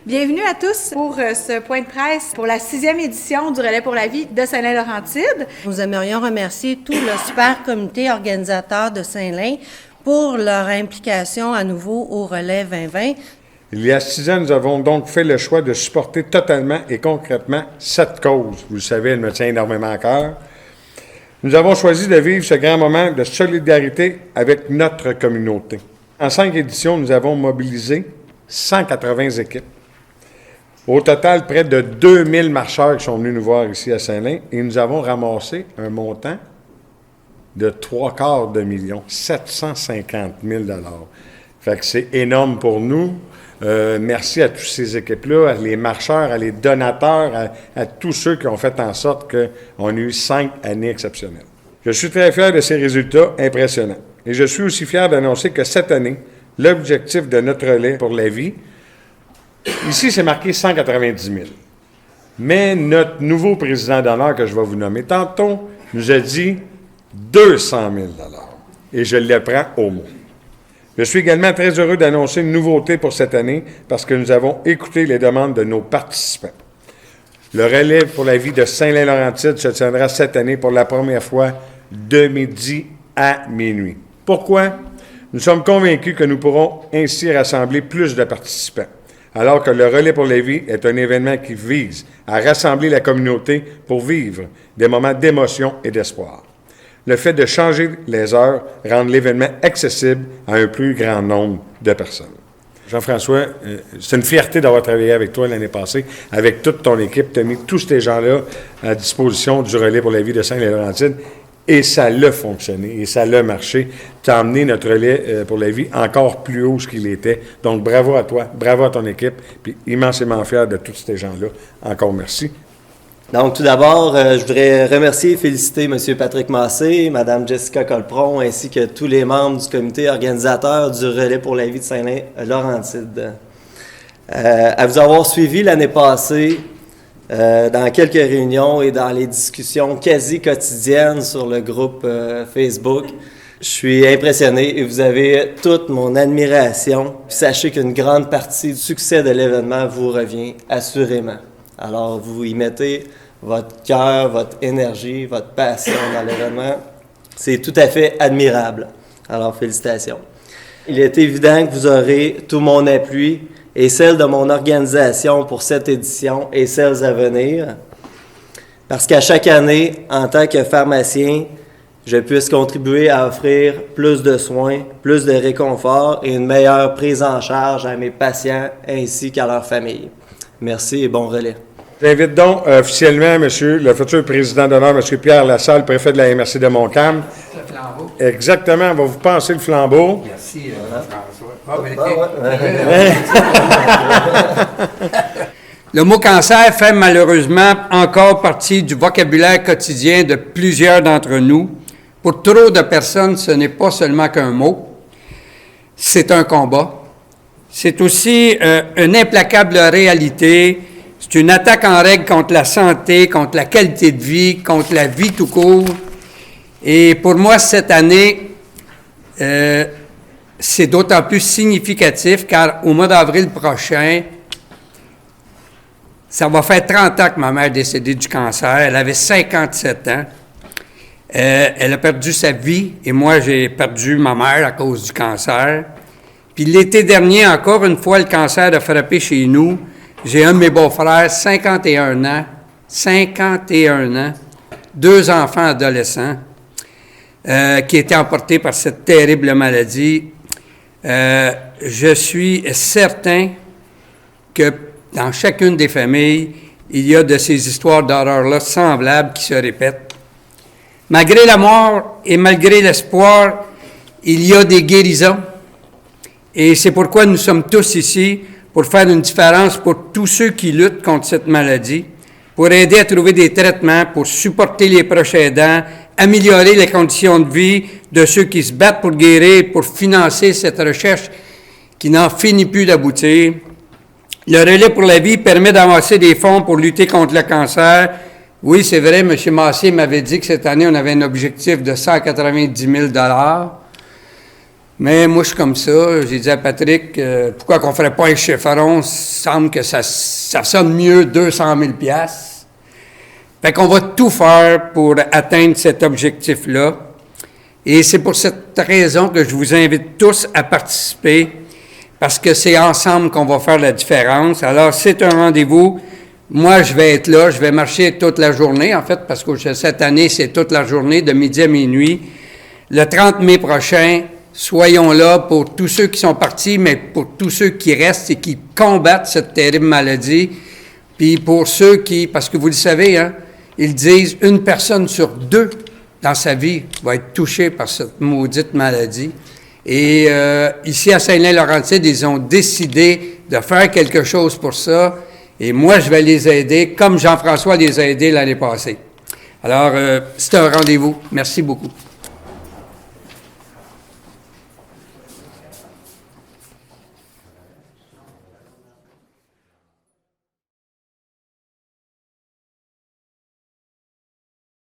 Bienvenue à tous pour ce point de presse pour la 6e édition du Relais pour la vie de Saint-Lin-Laurentide. Nous aimerions remercier tout le super comité organisateur de Saint-Lin pour leur implication à nouveau au Relais 2020. Il y a 6 ans, nous avons donc fait le choix de supporter totalement et concrètement cette cause. Vous le savez, elle me tient énormément à cœur. Nous avons choisi de vivre ce grand moment de solidarité avec notre communauté. En 5 éditions, nous avons mobilisé 180 équipes. Au total, près de 2000 marcheurs qui sont venus nous voir ici à Saint-Lin et nous avons ramassé un montant de 750 000 $. Fait que c'est énorme pour nous. Merci à toutes ces équipes-là, à les marcheurs, à les donateurs, à tous ceux qui ont fait en sorte qu'on ait eu 5 années exceptionnelles. Je suis très fier de ces résultats impressionnants. Et je suis aussi fier d'annoncer que cette année, l'objectif de notre relais pour la vie, ici, c'est marqué 190 000. Mais notre nouveau président d'honneur, que je vais vous nommer tantôt, nous a dit 200 000 $. Et je le prends au mot. Je suis également très heureux d'annoncer une nouveauté pour cette année parce que nous avons écouté les demandes de nos participants. Le relais pour la vie de Saint-Lin-Laurentide se tiendra cette année pour la première fois de midi à minuit. Pourquoi? Nous sommes convaincus que nous pourrons ainsi rassembler plus de participants, alors que le Relais pour la vie est un événement qui vise à rassembler la communauté pour vivre des moments d'émotion et d'espoir. Le fait de changer les heures rend l'événement accessible à un plus grand nombre de personnes. Jean-François, c'est une fierté d'avoir travaillé avec toi l'année passée, avec toute ton équipe. Tu as mis tous ces gens-là à disposition du Relais pour la vie de Saint-Lin-Laurentide et ça l'a fonctionné et ça l'a marché. Tu as emmené notre Relais pour la vie encore plus haut ce qu'il était. Donc, bravo à toi, bravo à ton équipe, puis immensément fier de tous ces gens-là. Encore merci. Donc, tout d'abord, je voudrais remercier et féliciter M. Patrick Massé, Mme Jessica Colpron, ainsi que tous les membres du comité organisateur du Relais pour la vie de Saint-Lin-Laurentide. À vous avoir suivi l'année passée dans quelques réunions et dans les discussions quasi quotidiennes sur le groupe Facebook, je suis impressionné et vous avez toute mon admiration. Puis sachez qu'une grande partie du succès de l'événement vous revient assurément. Alors, vous y mettez votre cœur, votre énergie, votre passion dans l'événement. C'est tout à fait admirable. Alors, félicitations. Il est évident que vous aurez tout mon appui et celle de mon organisation pour cette édition et celles à venir. Parce qu'à chaque année, en tant que pharmacien, je puisse contribuer à offrir plus de soins, plus de réconfort et une meilleure prise en charge à mes patients ainsi qu'à leurs familles. Merci et bon relais. J'invite donc officiellement monsieur le futur président d'honneur, M. Pierre Lassalle, préfet de la MRC de Montcalm. Le flambeau. Exactement, on va vous passer le flambeau. Merci, François. Le mot cancer fait malheureusement encore partie du vocabulaire quotidien de plusieurs d'entre nous. Pour trop de personnes, ce n'est pas seulement qu'un mot, c'est un combat. C'est aussi une implacable réalité. C'est une attaque en règle contre la santé, contre la qualité de vie, contre la vie tout court. Et pour moi, cette année, c'est d'autant plus significatif car au mois d'avril prochain, ça va faire 30 ans que ma mère est décédée du cancer. Elle avait 57 ans. Elle a perdu sa vie et moi, j'ai perdu ma mère à cause du cancer. Puis l'été dernier, encore une fois, le cancer a frappé chez nous. J'ai un de mes beaux-frères, 51 ans, 2 enfants adolescents qui étaient emportés par cette terrible maladie. Je suis certain que dans chacune des familles, il y a de ces histoires d'horreur-là semblables qui se répètent. Malgré la mort et malgré l'espoir, il y a des guérisons. Et c'est pourquoi nous sommes tous ici, pour faire une différence pour tous ceux qui luttent contre cette maladie, pour aider à trouver des traitements, pour supporter les proches aidants, améliorer les conditions de vie de ceux qui se battent pour guérir, pour financer cette recherche qui n'en finit plus d'aboutir. Le Relais pour la vie permet d'amasser des fonds pour lutter contre le cancer. Oui, c'est vrai, M. Massé m'avait dit que cette année, on avait un objectif de 190 000 $. Mais moi, je suis comme ça. J'ai dit à Patrick, pourquoi qu'on ferait pas un chiffron? Il semble que ça sonne mieux, 200 000 $. Fait qu'on va tout faire pour atteindre cet objectif-là. Et c'est pour cette raison que je vous invite tous à participer, parce que c'est ensemble qu'on va faire la différence. Alors, c'est un rendez-vous. Moi, je vais être là. Je vais marcher toute la journée, en fait, parce que cette année, c'est toute la journée, de midi à minuit. Le 30 mai prochain, soyons là pour tous ceux qui sont partis, mais pour tous ceux qui restent et qui combattent cette terrible maladie. Puis pour ceux qui, parce que vous le savez, hein, ils disent une personne sur 2 dans sa vie va être touchée par cette maudite maladie. Et ici à Saint-Lin-Laurentide, ils ont décidé de faire quelque chose pour ça. Et moi, je vais les aider, comme Jean-François les a aidés l'année passée. Alors, c'est un rendez-vous. Merci beaucoup.